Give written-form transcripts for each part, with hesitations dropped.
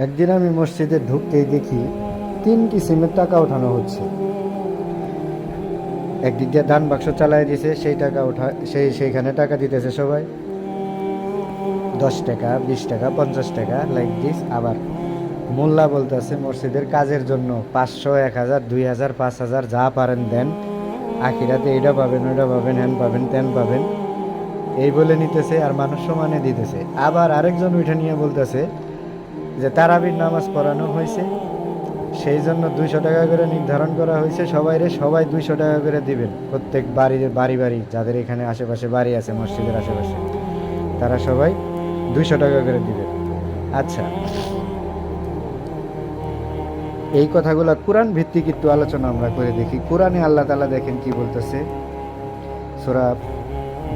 একদিন আমি মসজিদে ঢুকতেই দেখি 3টি সিমের টাকা ওঠানো হচ্ছে। একদিক দিয়ে দান বাক্স চালাই দিয়েছে, সেই টাকা ওঠা সেইখানে টাকা দিতেছে সবাই, 10 টাকা, 20 টাকা, 50 টাকা, লাইক দিস। আবার মোল্লা বলতেছে মসজিদের কাজের জন্য 500, 1000, 2000, 5000 যা পারেন দেন, আখিরাতে এইটা পাবেন, ওইটা পাবেন, হ্যান পাবেন, ত্যান পাবেন, এই বলে নিতেছে আর মানুষ সমানে দিতেছে। আবার আরেকজন উঠে নিয়ে বলতেছে যে তারাবির নামাজ পড়ানো হয়েছে, সেই জন্য 200 টাকা করে নির্ধারণ করা হয়েছে, সবাই 200 টাকা করে দিবেন। প্রত্যেক বাড়ি বাড়ি যাদের এখানে আশেপাশে বাড়ি আছে মসজিদের আশেপাশে, তারা সবাই 200 টাকা করে দিবেন। আচ্ছা, এই কথাগুলো কোরআন ভিত্তিক একটু আলোচনা আমরা করে দেখি। কোরআনে আল্লাহ তাআলা দেখেন কি বলতেছে। সূরা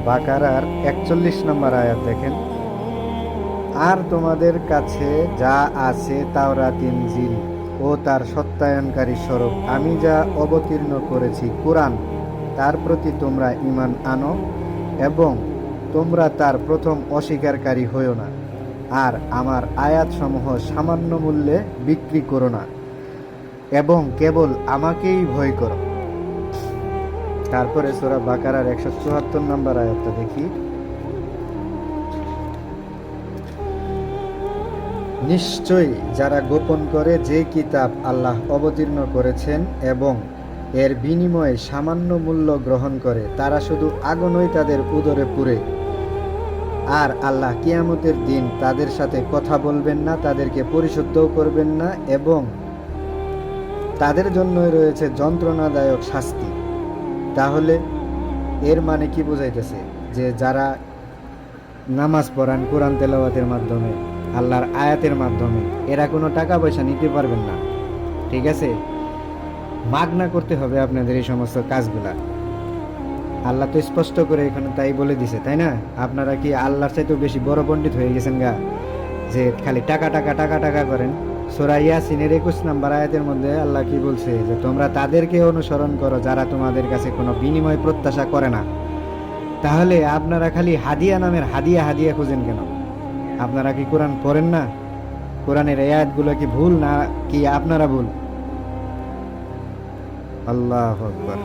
বাকারার 41 নম্বর আয়াত দেখেন, আর তোমাদের কাছে যা আছে তাওরাত, ইনজিল ও তার সত্যায়নকারী স্বরূপ আমি যা অবতীর্ণ করেছি কুরআন, তার প্রতি তোমরা ঈমান আনো এবং তোমরা তার প্রথম অস্বীকারী হইও না, আর আমার আয়াতসমূহ সামান্য মূল্যে বিক্রি করো না এবং কেবল আমাকেই ভয় করো। তারপরে সূরা বাকারার 174 নম্বর আয়াতটা দেখি। নিশ্চয়ই যারা গোপন করে যে কিতাব আল্লাহ অবতীর্ণ করেছেন এবং এর বিনিময়ে সামান্য মূল্য গ্রহণ করে, তারা শুধু আগুনই তাদের উদরে পুরে। আর আল্লাহ কিয়ামতের দিন তাদের সাথে কথা বলবেন না, তাদেরকে পরিশুদ্ধও করবেন না এবং তাদের জন্যই রয়েছে যন্ত্রণাদায়ক শাস্তি। তাহলে এর মানে কি বোঝাইতেছে? যে যারা নামাজ পড়ান কোরআন তেলাওয়াতের মাধ্যমে, আল্লাহর আয়াতের মাধ্যমে, এরা কোনো টাকা পয়সা নিতে পারবেন না। ঠিক আছে, মাগনা করতে হবে আপনাদের এই সমস্ত কাজগুলা। আল্লাহ তো স্পষ্ট করে এখানে তাই বলে দিছে, তাই না? আপনারা কি আল্লাহর চাইতেও বেশি বড় পণ্ডিত হয়ে গেছেন গা, যে খালি টাকা টাকা টাকা টাকা করেন? সূরা ইয়াসিনের 21 নম্বর আয়াতের মধ্যে আল্লাহ কি বলছে? যে তোমরা তাদেরকে অনুসরণ করো যারা তোমাদের কাছে কোনো বিনিময় প্রত্যাশা করে না। তাহলে আপনারা খালি হাদিয়া নামের হাদিয়া হাদিয়া খুঁজেন কেন? আপনারা কি কোরআন পড়েন না? কোরআনের এই আয়াতগুলো কি ভুল, না কি আপনারা ভুল? আল্লাহু আকবার।